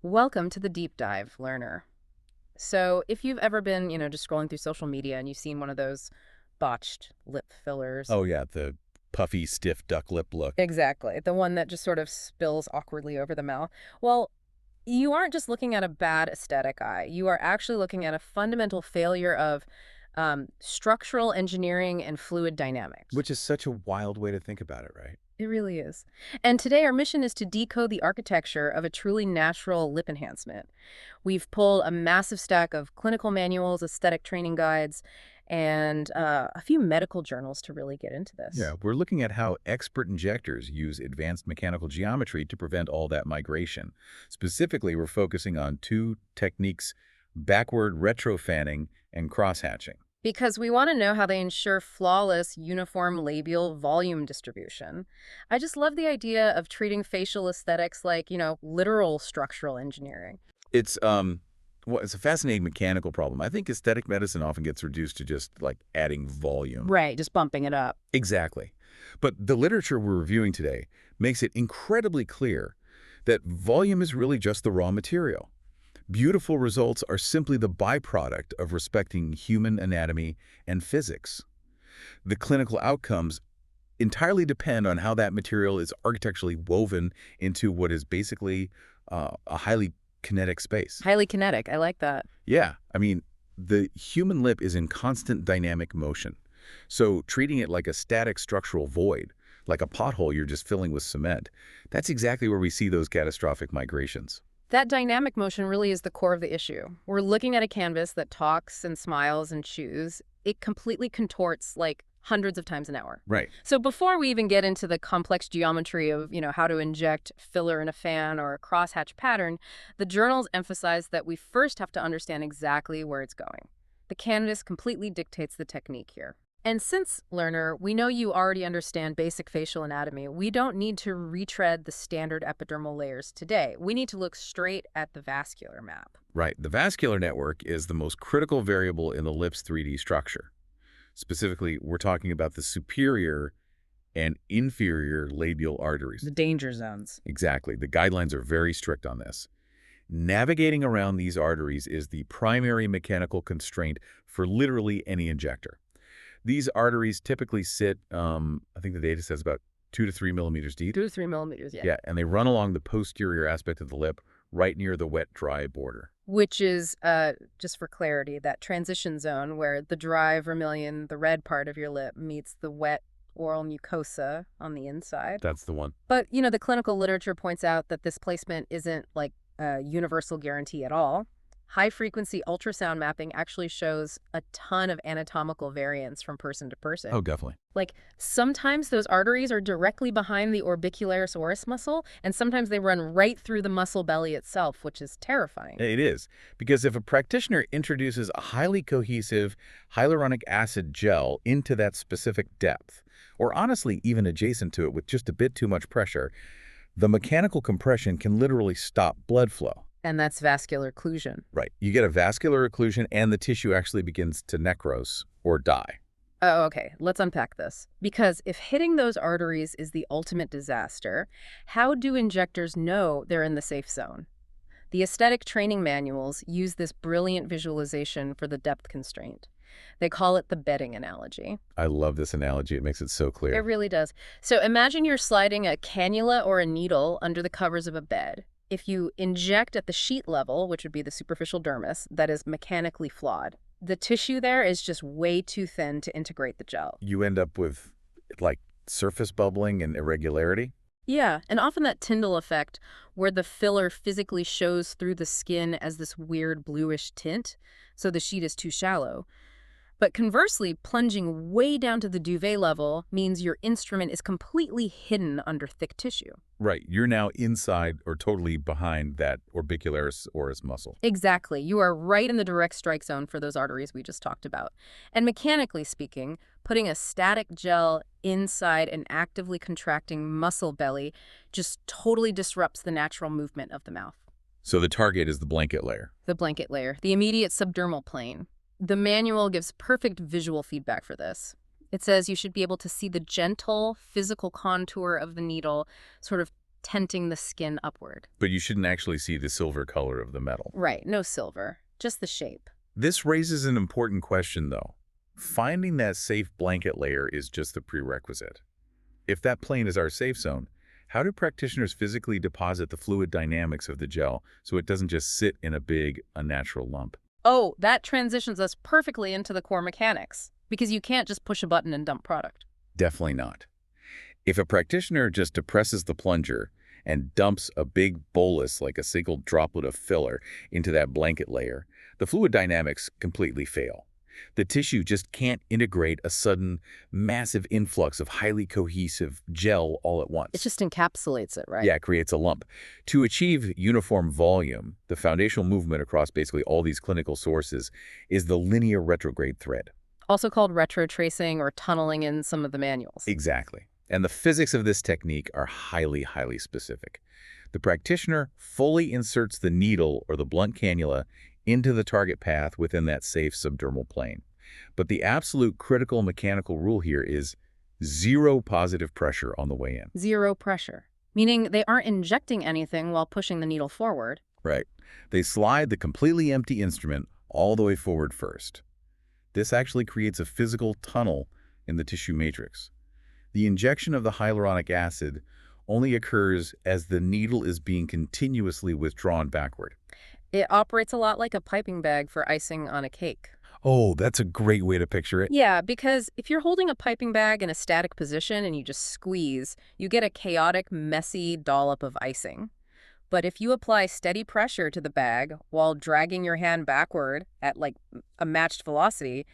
Welcome to the Deep Dive, learner. So, if you've ever been, just scrolling through social media and you've seen one of those botched lip fillers. Oh, yeah, the puffy, stiff duck lip look. Exactly. The one that just sort of spills awkwardly over the mouth. Well, you aren't just looking at a bad aesthetic eye. You are actually looking at a fundamental failure of structural engineering and fluid dynamics. Which is such a wild way to think about it, right? It really is. And today our mission is to decode the architecture of a truly natural lip enhancement. We've pulled a massive stack of clinical manuals, aesthetic training guides, and a few medical journals to really get into Yeah, this. we're looking at how expert injectors use advanced mechanical geometry to prevent all that migration. Specifically, we're focusing on two techniques, backward retrofanning and crosshatching. Because we want to know how they ensure flawless, uniform labial volume distribution. I just love the idea of treating facial aesthetics like, literal structural engineering. It's well, it's a fascinating mechanical problem. I think aesthetic medicine often gets reduced to just like adding volume. Right, just bumping it up. Exactly. But the literature we're reviewing today makes it incredibly clear that volume is really just the raw material. Beautiful results are simply the byproduct of respecting human anatomy and physics. The clinical outcomes entirely depend on how that material is architecturally woven into what is basically a highly kinetic space. Highly kinetic. I like that. Yeah, I mean, the human lip is in constant dynamic motion. So treating it like a static structural void, like a pothole you're just filling with cement, that's exactly where we see those catastrophic migrations. That dynamic motion really is the core of the issue. We're looking at a canvas that talks and smiles and chews. It completely contorts like hundreds of times an hour. Right. So before we even get into the complex geometry of, how to inject filler in a fan or a crosshatch pattern, the journals emphasize that we first have to understand exactly where it's going. The canvas completely dictates the technique here. And since, learner, we know you already understand basic facial anatomy, we don't need to retread the standard epidermal layers today. We need to look straight at the vascular map. Right. The vascular network is the most critical variable in the lip's 3D structure. Specifically, we're talking about the superior and inferior labial arteries. The danger zones. Exactly. The guidelines are very strict on this. Navigating around these arteries is the primary mechanical constraint for literally any injector. These arteries typically sit, I think the data says about 2 to 3 millimeters deep. 2 to 3 millimeters, yeah. Yeah, and they run along the posterior aspect of the lip, right near the wet-dry border. Which is, just for clarity, that transition zone where the dry vermilion, the red part of your lip, meets the wet oral mucosa on the inside. That's the one. But, the clinical literature points out that this placement isn't like a universal guarantee at all. High-frequency ultrasound mapping actually shows a ton of anatomical variance from person to person. Oh, definitely. Like, sometimes those arteries are directly behind the orbicularis oris muscle, and sometimes they run right through the muscle belly itself, which is terrifying. It is, because if a practitioner introduces a highly cohesive hyaluronic acid gel into that specific depth, or honestly even adjacent to it with just a bit too much pressure, the mechanical compression can literally stop blood flow. And that's vascular occlusion. Right. You get a vascular occlusion and the tissue actually begins to necrose or die. Oh, okay. Let's unpack this. Because if hitting those arteries is the ultimate disaster, how do injectors know they're in the safe zone? The aesthetic training manuals use this brilliant visualization for the depth constraint. They call it the bedding analogy. I love this analogy. It makes it so It clear. really does. So imagine you're sliding a cannula or a needle under the covers of a bed. If you inject at the sheet level, which would be the superficial dermis, that is mechanically flawed. The tissue there is just way too thin to integrate the gel. You end up with, like, surface bubbling and irregularity. Yeah, and often that Tyndall effect, where the filler physically shows through the skin as this weird bluish tint, so the sheet is too shallow. But conversely, plunging way down to the duvet level means your instrument is completely hidden under thick tissue. Right. You're now inside or totally behind that orbicularis oris muscle. Exactly. You are right in the direct strike zone for those arteries we just talked about. And mechanically speaking, putting a static gel inside an actively contracting muscle belly just totally disrupts the natural movement of the mouth. So the target is the blanket layer. The blanket layer, the immediate subdermal plane. The manual gives perfect visual feedback for this. It says you should be able to see the gentle physical contour of the needle sort of tenting the skin upward. But you shouldn't actually see the silver color of the metal. Right, no silver, just the shape. This raises an important question, though. Finding that safe blanket layer is just the prerequisite. If that plane is our safe zone, how do practitioners physically deposit the fluid dynamics of the gel so it doesn't just sit in a big, unnatural lump? Oh, that transitions us perfectly into the core mechanics, because you can't just push a button and dump product. Definitely not. If a practitioner just depresses the plunger and dumps a big bolus like a single droplet of filler into that blanket layer, the fluid dynamics completely fail. The tissue just can't integrate a sudden, massive influx of highly cohesive gel all at once. It just encapsulates it, right? Yeah, it creates a lump. To achieve uniform volume, the foundational movement across basically all these clinical sources is the linear retrograde thread. Also called retrotracing or tunneling in some of the manuals. Exactly. And the physics of this technique are highly, highly specific. The practitioner fully inserts the needle or the blunt cannula into the target path within that safe subdermal plane. But the absolute critical mechanical rule here is zero positive pressure on the way in. Zero pressure, meaning they aren't injecting anything while pushing the needle forward. Right. They slide the completely empty instrument all the way forward first. This actually creates a physical tunnel in the tissue matrix. The injection of the hyaluronic acid only occurs as the needle is being continuously withdrawn backward. It operates a lot like a piping bag for icing on a cake. Oh, that's a great way to picture it. Yeah, because if you're holding a piping bag in a static position and you just squeeze, you get a chaotic, messy dollop of icing. But if you apply steady pressure to the bag while dragging your hand backward at like a matched velocity,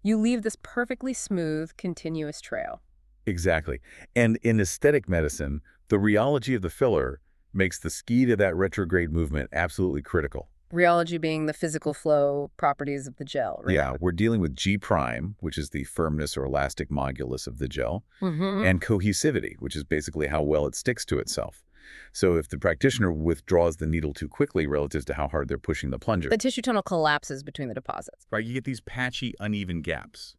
you leave this perfectly smooth, continuous trail. Exactly. And in aesthetic medicine, the rheology of the filler makes the speed of that retrograde movement absolutely critical. Rheology being the physical flow properties of the gel, right? Yeah, we're dealing with G prime, which is the firmness or elastic modulus of the gel, Mm-hmm. and cohesivity, which is basically how well it sticks to itself. So if the practitioner withdraws the needle too quickly relative to how hard they're pushing the plunger, The tissue tunnel collapses between the deposits. right, you get these patchy, uneven gaps.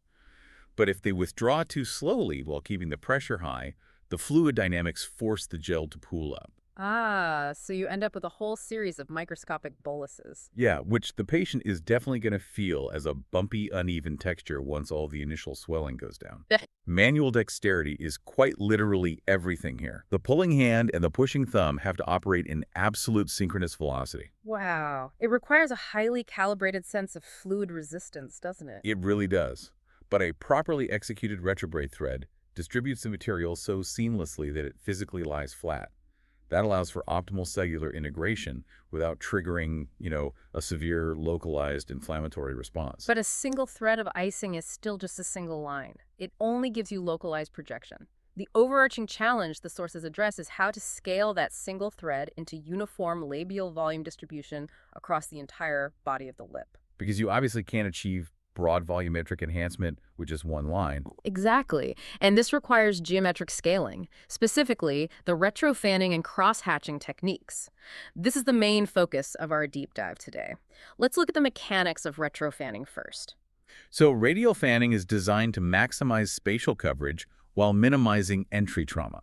But if they withdraw too slowly while keeping the pressure high, the fluid dynamics force the gel to pool up. Ah, so you end up with a whole series of microscopic boluses. Yeah, which the patient is definitely going to feel as a bumpy, uneven texture once all the initial swelling goes down. Manual dexterity is quite literally everything here. The pulling hand and the pushing thumb have to operate in absolute synchronous velocity. Wow. It requires a highly calibrated sense of fluid resistance, doesn't it? It really does. But a properly executed retrograde thread distributes the material so seamlessly that it physically lies flat. That allows for optimal cellular integration without triggering, a severe localized inflammatory response. But a single thread of icing is still just a single line. It only gives you localized projection. The overarching challenge the sources address is how to scale that single thread into uniform labial volume distribution across the entire body of the lip. Because you obviously can't achieve broad volumetric enhancement with just one line. Exactly. And this requires geometric scaling, specifically the retrofanning and cross-hatching techniques. This is the main focus of our deep dive today. Let's look at the mechanics of retrofanning first. So radial fanning is designed to maximize spatial coverage while minimizing entry trauma.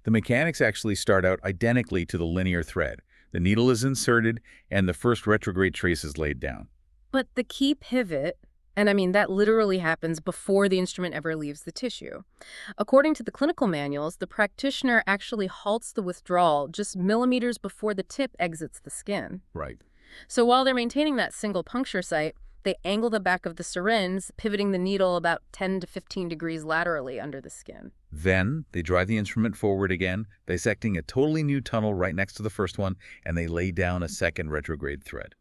The mechanics actually start out identically to the linear thread. The needle is inserted and the first retrograde trace is laid down. But the key pivot, and I mean that literally happens before the instrument ever leaves the tissue. According to the clinical manuals, the practitioner actually halts the withdrawal just millimeters before the tip exits the skin. Right. So while they're maintaining that single puncture site, they angle the back of the syringe, pivoting the needle about 10 to 15 degrees laterally under the skin. Then they drive the instrument forward again, dissecting a totally new tunnel right next to the first one, and they lay down a second retrograde thread.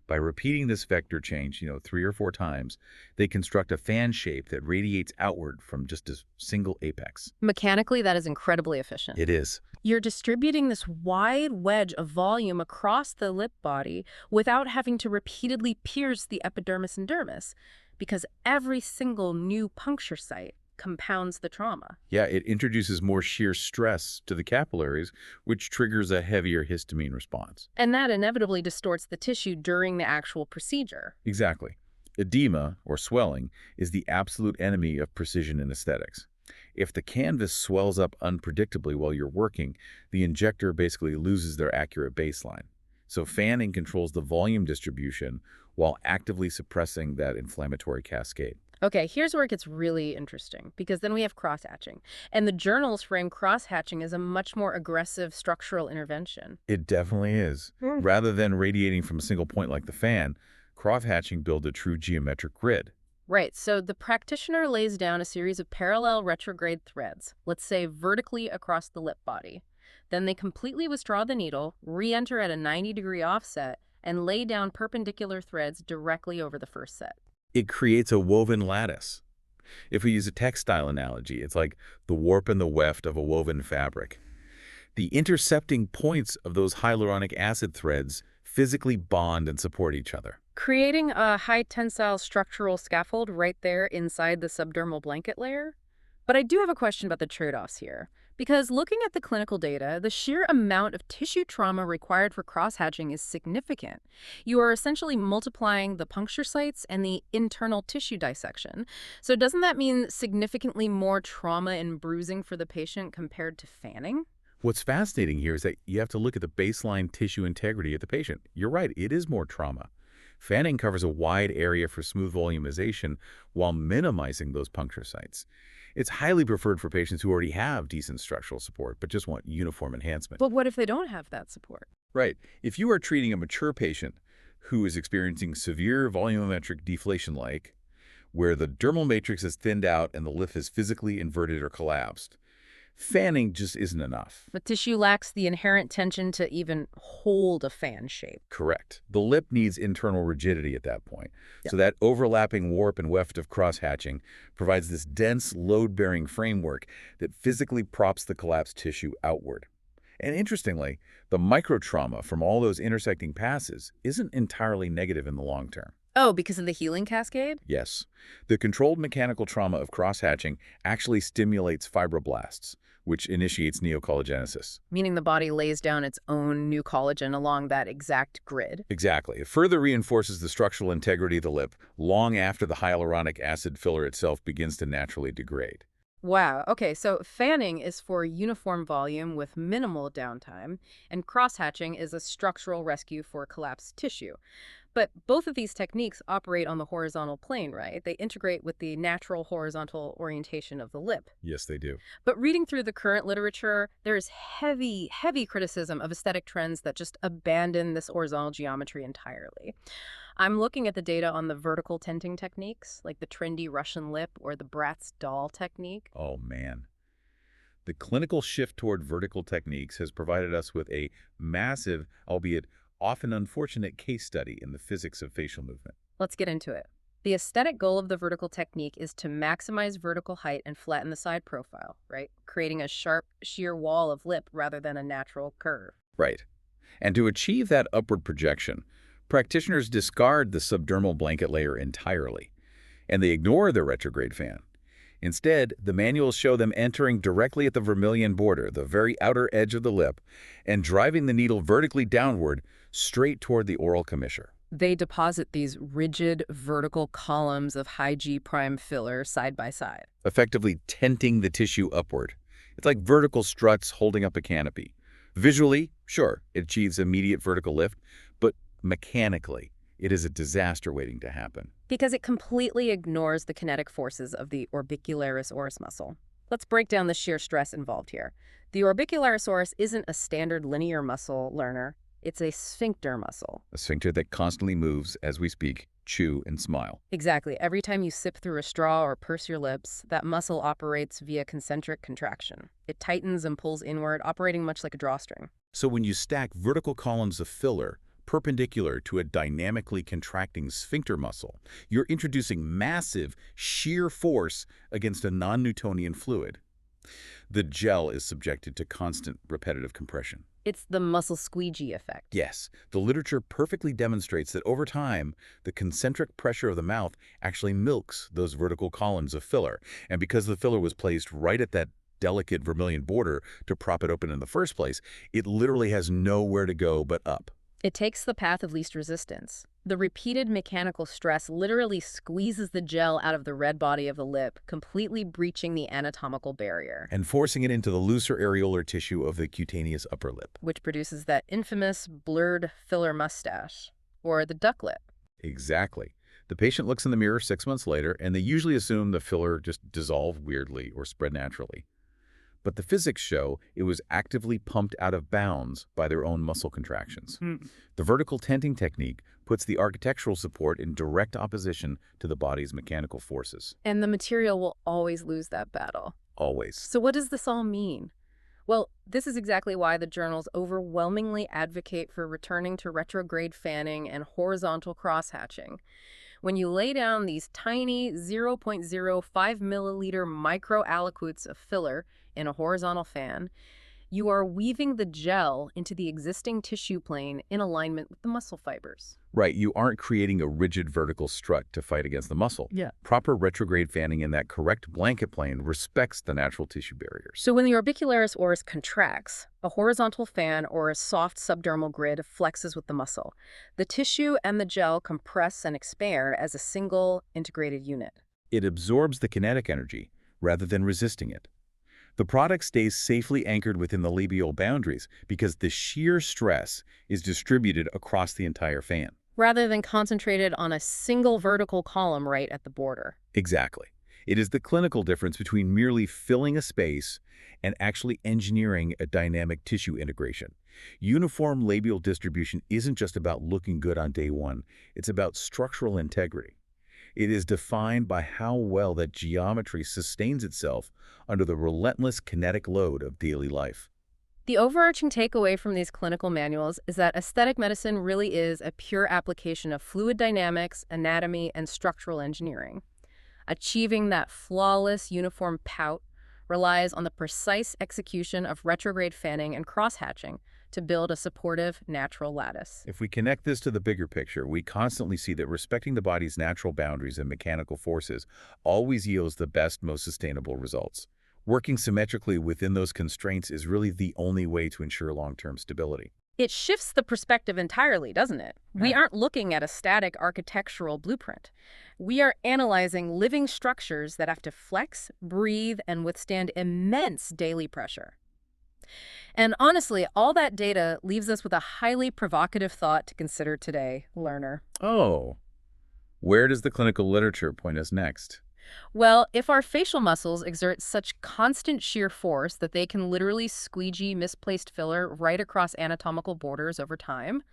By repeating this vector change, 3 or 4 times, they construct a fan shape that radiates outward from just a single apex. Mechanically, that is incredibly efficient. It is. You're distributing this wide wedge of volume across the lip body without having to repeatedly pierce the epidermis and dermis, because every single new puncture site compounds the trauma. Yeah, it introduces more shear stress to the capillaries, which triggers a heavier histamine response. And that inevitably distorts the tissue during the actual procedure. Exactly. Edema, or swelling, is the absolute enemy of precision in aesthetics. If the canvas swells up unpredictably while you're working, the injector basically loses their accurate baseline. So fanning controls the volume distribution while actively suppressing that inflammatory cascade. Okay, here's where it gets really interesting, because then we have crosshatching. And the journals frame crosshatching as a much more aggressive structural intervention. It definitely is. Rather than radiating from a single point like the fan, cross-hatching builds a true geometric grid. Right, so the practitioner lays down a series of parallel retrograde threads, let's say vertically across the lip body. Then they completely withdraw the needle, re-enter at a 90-degree offset, and lay down perpendicular threads directly over the first set. It creates a woven lattice. If we use a textile analogy, it's like the warp and the weft of a woven fabric. The intercepting points of those hyaluronic acid threads physically bond and support each other. Creating a high-tensile structural scaffold right there inside the subdermal blanket layer? But I do have a question about the trade-offs here. Because looking at the clinical data, the sheer amount of tissue trauma required for crosshatching is significant. You are essentially multiplying the puncture sites and the internal tissue dissection. So doesn't that mean significantly more trauma and bruising for the patient compared to fanning? What's fascinating here is that you have to look at the baseline tissue integrity of the patient. You're right, it is more trauma. Fanning covers a wide area for smooth volumization while minimizing those puncture sites. It's highly preferred for patients who already have decent structural support but just want uniform enhancement. But what if they don't have that support? Right. If you are treating a mature patient who is experiencing severe volumetric deflation like, where the dermal matrix is thinned out and the lip is physically inverted or collapsed, fanning just isn't enough. The tissue lacks the inherent tension to even hold a fan shape. Correct. The lip needs internal rigidity at that point. So that overlapping warp and weft of cross-hatching provides this dense, load-bearing framework that physically props the collapsed tissue outward. And interestingly, the microtrauma from all those intersecting passes isn't entirely negative in the long term. Oh, because of the healing cascade? Yes. The controlled mechanical trauma of cross-hatching actually stimulates fibroblasts, which initiates neocollagenesis. Meaning the body lays down its own new collagen along that exact grid. Exactly. It further reinforces the structural integrity of the lip long after the hyaluronic acid filler itself begins to naturally degrade. Wow. Okay, so fanning is for uniform volume with minimal downtime, and crosshatching is a structural rescue for collapsed tissue. But both of these techniques operate on the horizontal plane, right? They integrate with the natural horizontal orientation of the lip. Yes, they do. But reading through the current literature, there is heavy, heavy criticism of aesthetic trends that just abandon this horizontal geometry entirely. I'm looking at the data on the vertical tenting techniques, like the trendy Russian lip or the Bratz doll technique. Oh, man. The clinical shift toward vertical techniques has provided us with a massive, albeit often unfortunate case study in the physics of facial movement. Let's get into it. The aesthetic goal of the vertical technique is to maximize vertical height and flatten the side profile, right? Creating a sharp, sheer wall of lip rather than a natural curve. Right. And to achieve that upward projection, practitioners discard the subdermal blanket layer entirely, and they ignore the retrograde fan. Instead, the manuals show them entering directly at the vermilion border, the very outer edge of the lip, and driving the needle vertically downward, straight toward the oral commissure. They deposit these rigid vertical columns of high G prime filler side by side, Effectively tenting the tissue upward. It's like vertical struts holding up a canopy. Visually, sure, it achieves immediate vertical lift, but mechanically, it is a disaster waiting to happen. because it completely ignores the kinetic forces of the orbicularis oris muscle. Let's break down the sheer stress involved here. The orbicularis oris isn't a standard linear muscle, learner. It's a sphincter muscle. A sphincter that constantly moves as we speak, chew, and smile. Exactly. Every time you sip through a straw or purse your lips, that muscle operates via concentric contraction. It tightens and pulls inward, operating much like a drawstring. So when you stack vertical columns of filler perpendicular to a dynamically contracting sphincter muscle, you're introducing massive shear force against a non-Newtonian fluid. The gel is subjected to constant repetitive compression. It's the muscle squeegee effect. Yes, the literature perfectly demonstrates that over time, the concentric pressure of the mouth actually milks those vertical columns of filler. And because the filler was placed right at that delicate vermilion border to prop it open in the first place, it literally has nowhere to go but up. It takes the path of least resistance. The repeated mechanical stress literally squeezes the gel out of the red body of the lip, completely breaching the anatomical barrier, And forcing it into the looser areolar tissue of the cutaneous upper lip. which produces that infamous blurred filler mustache, or the duck lip. Exactly. The patient looks in the mirror 6 months later, and they usually assume the filler just dissolved weirdly or spread naturally. But the physics show it was actively pumped out of bounds by their own muscle contractions. The vertical tenting technique puts the architectural support in direct opposition to the body's mechanical forces. And the material will always lose that battle. Always. So what does this all mean? Well, this is exactly why the journals overwhelmingly advocate for returning to retrograde fanning and horizontal crosshatching. When you lay down these tiny 0.05 milliliter microaliquots of filler in a horizontal fan, you are weaving the gel into the existing tissue plane in alignment with the muscle fibers. Right, you aren't creating a rigid vertical strut to fight against the muscle. Yeah. Proper retrograde fanning in that correct blanket plane respects the natural tissue barriers. So when the orbicularis oris contracts, a horizontal fan or a soft subdermal grid flexes with the muscle. The tissue and the gel compress and expand as a single integrated unit. It absorbs the kinetic energy rather than resisting it. The product stays safely anchored within the labial boundaries because the shear stress is distributed across the entire fan. Rather than concentrated on a single vertical column right at the border. Exactly. It is the clinical difference between merely filling a space and actually engineering a dynamic tissue integration. Uniform labial distribution isn't just about looking good on day one. It's about structural integrity. It is defined by how well that geometry sustains itself under the relentless kinetic load of daily life. The overarching takeaway from these clinical manuals is that aesthetic medicine really is a pure application of fluid dynamics, anatomy, and structural engineering. Achieving that flawless uniform pout relies on the precise execution of retrograde fanning and crosshatching to build a supportive, natural lattice. If we connect this to the bigger picture, we constantly see that respecting the body's natural boundaries and mechanical forces always yields the best, most sustainable results. Working symmetrically within those constraints is really the only way to ensure long-term stability. It shifts the perspective entirely, doesn't it? We aren't looking at a static architectural blueprint. We are analyzing living structures that have to flex, breathe, and withstand immense daily pressure. And honestly, all that data leaves us with a highly provocative thought to consider today, learner. Oh, where does the clinical literature point us next? Well, if our facial muscles exert such constant shear force that they can literally squeegee misplaced filler right across anatomical borders over time,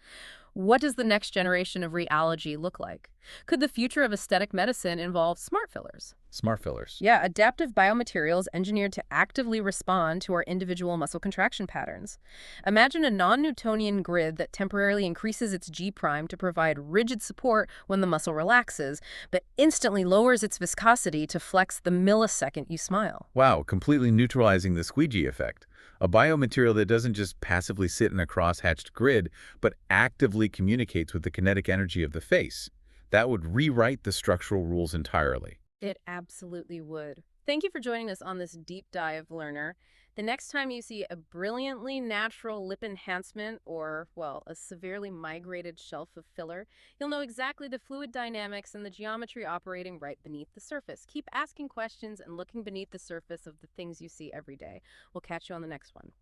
what does the next generation of rheology look like? Could the future of aesthetic medicine involve smart fillers? Smart fillers. Yeah, adaptive biomaterials engineered to actively respond to our individual muscle contraction patterns. Imagine a non-Newtonian grid that temporarily increases its G prime to provide rigid support when the muscle relaxes, but instantly lowers its viscosity to flex the millisecond you smile. Wow, completely neutralizing the squeegee effect. A biomaterial that doesn't just passively sit in a cross-hatched grid, but actively communicates with the kinetic energy of the face. That would rewrite the structural rules entirely. It absolutely would. Thank you for joining us on this deep dive, learner. The next time you see a brilliantly natural lip enhancement or, well, a severely migrated shelf of filler, you'll know exactly the fluid dynamics and the geometry operating right beneath the surface. Keep asking questions and looking beneath the surface of the things you see every day. We'll catch you on the next one.